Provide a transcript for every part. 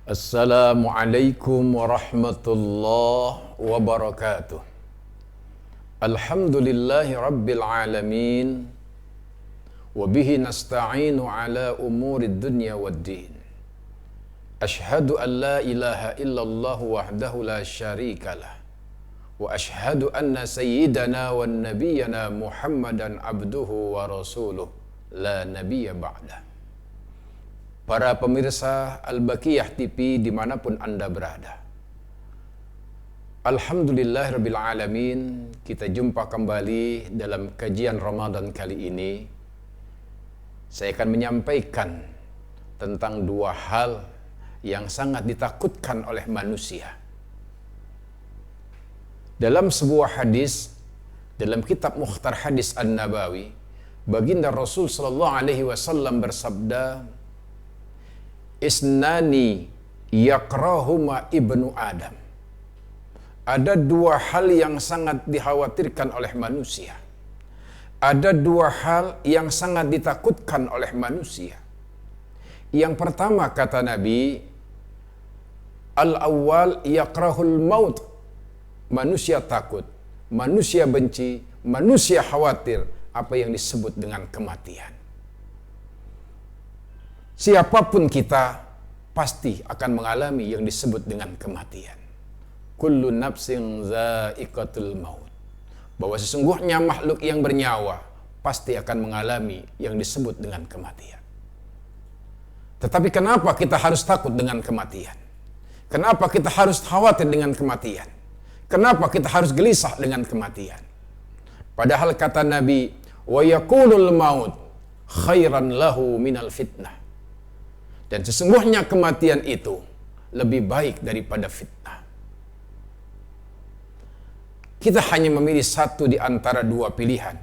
Assalamualaikum warahmatullahi wabarakatuh. Alhamdulillahi rabbil alamin. Wabihi nasta'inu ala umuri dunya waddin. Ashhadu an la ilaha illallah wahdahu la syarikalah. Wa ashhadu anna sayyidana wa nabiyyana Muhammadan abduhu wa rasuluh la nabiyya ba'dah. Para pemirsa Al-Baqiyah TV dimanapun Anda berada, Alhamdulillahirabbil alamin, kita jumpa kembali dalam kajian Ramadan kali ini. Saya akan menyampaikan tentang dua hal yang sangat ditakutkan oleh manusia. Dalam sebuah hadis dalam kitab Mukhtar Hadis An-Nabawi, baginda Rasul sallallahu alaihi wasallam bersabda, "Isnani yakrahuma ibnu Adam." Ada dua hal yang sangat dikhawatirkan oleh manusia. Ada dua hal yang sangat ditakutkan oleh manusia. Yang pertama, kata Nabi, al-awwal yakrahul maut. Manusia takut, manusia benci, manusia khawatir apa yang disebut dengan kematian. Siapapun kita pasti akan mengalami yang disebut dengan kematian. Kullu nafsin za'iqatul maut. Bahwa sesungguhnya makhluk yang bernyawa pasti akan mengalami yang disebut dengan kematian. Tetapi kenapa kita harus takut dengan kematian? Kenapa kita harus khawatir dengan kematian? Kenapa kita harus gelisah dengan kematian? Padahal kata Nabi, wa yaqulul maut khairan lahu minal fitnah. Dan sesungguhnya kematian itu lebih baik daripada fitnah. Kita hanya memilih satu di antara dua pilihan.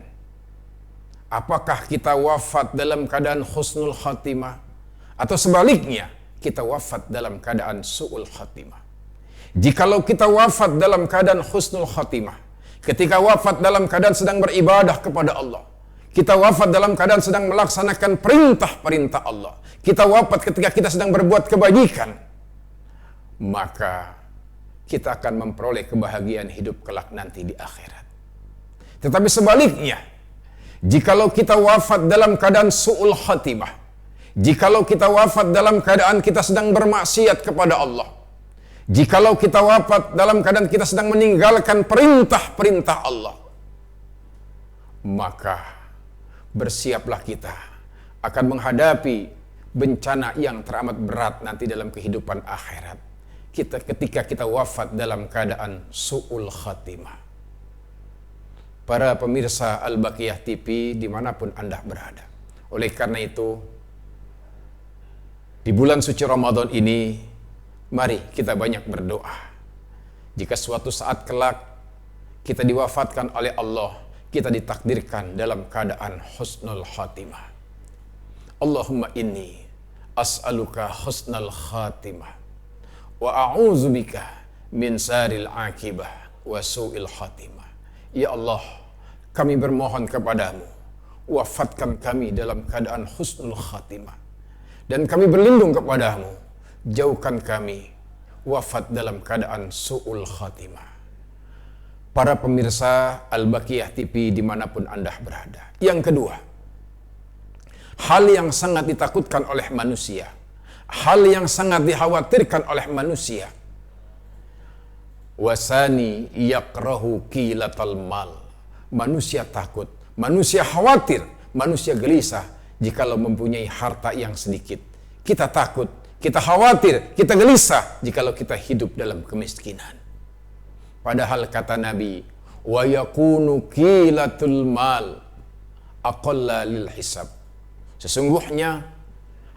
Apakah kita wafat dalam keadaan husnul khatimah, atau sebaliknya kita wafat dalam keadaan su'ul khatimah. Jikalau kita wafat dalam keadaan husnul khatimah, ketika wafat dalam keadaan sedang beribadah kepada Allah, kita wafat dalam keadaan sedang melaksanakan perintah-perintah Allah, kita wafat ketika kita sedang berbuat kebajikan, maka kita akan memperoleh kebahagiaan hidup kelak nanti di akhirat. Tetapi sebaliknya, jikalau kita wafat dalam keadaan su'ul khatimah, jikalau kita wafat dalam keadaan kita sedang bermaksiat kepada Allah, jikalau kita wafat dalam keadaan kita sedang meninggalkan perintah-perintah Allah, maka bersiaplah kita akan menghadapi bencana yang teramat berat nanti dalam kehidupan akhirat. Ketika kita wafat dalam keadaan su'ul khatimah. Para pemirsa Al-Baqiyah TV dimanapun Anda berada. Oleh karena itu, di bulan suci Ramadan ini, mari kita banyak berdoa. Jika suatu saat kelak kita diwafatkan oleh Allah, kita ditakdirkan dalam keadaan husnul khatimah. Allahumma inni as'aluka husnul khatimah wa a'udzubika min saril akibah wa su'il khatimah. Ya Allah, kami bermohon kepadamu, wafatkan kami dalam keadaan husnul khatimah, dan kami berlindung kepadamu, jauhkan kami wafat dalam keadaan su'ul khatimah. Para pemirsa Al-Baqiyah TV dimanapun Anda berada. Yang kedua, hal yang sangat ditakutkan oleh manusia, hal yang sangat dikhawatirkan oleh manusia, wasani yakrahu qilatal mal. Manusia takut, manusia khawatir, manusia gelisah jikalau mempunyai harta yang sedikit. Kita takut, kita khawatir, kita gelisah jikalau kita hidup dalam kemiskinan. Padahal kata Nabi, wa yakunu qilatul mal aqalla lil hisab. Sesungguhnya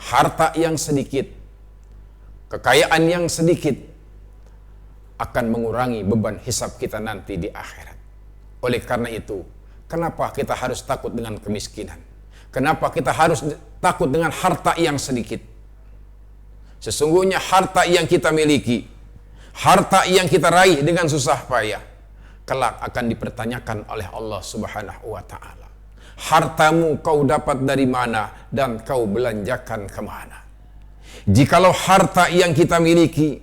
harta yang sedikit, kekayaan yang sedikit akan mengurangi beban hisab kita nanti di akhirat. Oleh karena itu, kenapa kita harus takut dengan kemiskinan? Kenapa kita harus takut dengan harta yang sedikit? Sesungguhnya harta yang kita miliki, harta yang kita raih dengan susah payah, kelak akan dipertanyakan oleh Allah Subhanahu wa ta'ala. Hartamu kau dapat dari mana dan kau belanjakan kemana? Jikalau harta yang kita miliki,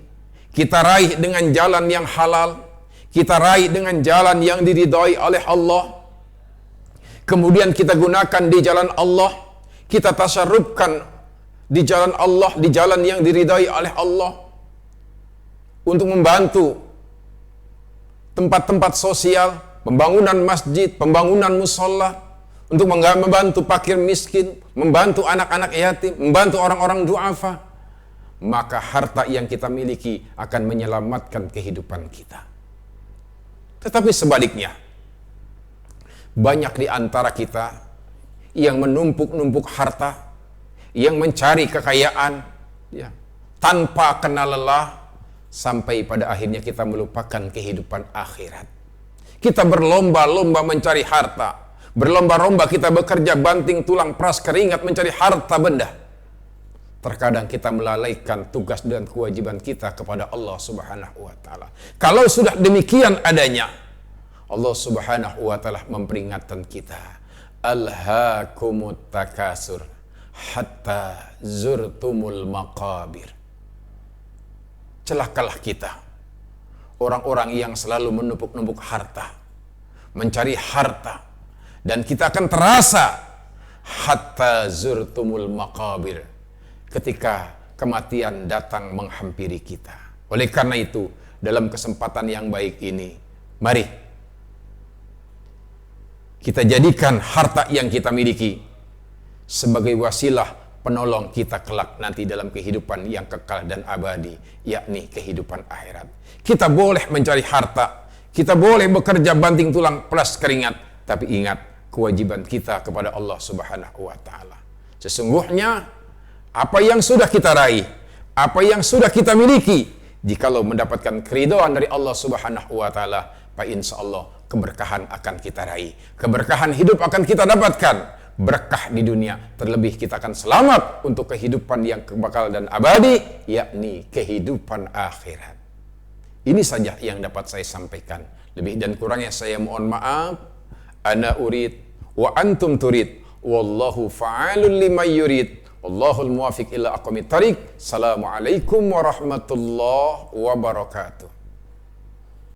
kita raih dengan jalan yang halal, kita raih dengan jalan yang diridhai oleh Allah, kemudian kita gunakan di jalan Allah, kita tasarrufkan di jalan Allah, di jalan yang diridhai oleh Allah, untuk membantu tempat-tempat sosial, pembangunan masjid, pembangunan musola, untuk membantu fakir miskin, membantu anak-anak yatim, membantu orang-orang du'afa, maka harta yang kita miliki akan menyelamatkan kehidupan kita. Tetapi sebaliknya, banyak di antara kita yang menumpuk-numpuk harta, yang mencari kekayaan, ya, tanpa kenal lelah, sampai pada akhirnya kita melupakan kehidupan akhirat. Kita berlomba-lomba mencari harta, berlomba-lomba kita bekerja banting tulang peras keringat mencari harta benda. Terkadang kita melalaikan tugas dan kewajiban kita kepada Allah Subhanahu wa Ta'ala. Kalau sudah demikian adanya, Allah Subhanahu wa Ta'ala memperingatkan kita, alhaakumut takasur hatta zurtumul maqabir. Celakalah kita, orang-orang yang selalu menumpuk-numpuk harta, mencari harta, dan kita akan terasa hatta zurtumul maqabir, ketika kematian datang menghampiri kita. Oleh karena itu, dalam kesempatan yang baik ini, mari kita jadikan harta yang kita miliki sebagai wasilah penolong kita kelak nanti dalam kehidupan yang kekal dan abadi, yakni kehidupan akhirat. Kita boleh mencari harta, kita boleh bekerja banting tulang pelas keringat, tapi ingat kewajiban kita kepada Allah Subhanahu wa Ta'ala. Sesungguhnya apa yang sudah kita raih, apa yang sudah kita miliki, jikalau mendapatkan keridhaan dari Allah Subhanahu wa Ta'ala, Pak, insya Allah keberkahan akan kita raih, keberkahan hidup akan kita dapatkan, berkah di dunia, terlebih kita akan selamat untuk kehidupan yang kekal dan abadi, yakni kehidupan akhirat. Ini saja yang dapat saya sampaikan. Lebih dan kurangnya saya mohon maaf. Ana urid wa antum turid, wallahu fa'alun lima yurid, wallahul muwafiq ila aqwamit thariq. Assalamualaikum warahmatullahi wabarakatuh.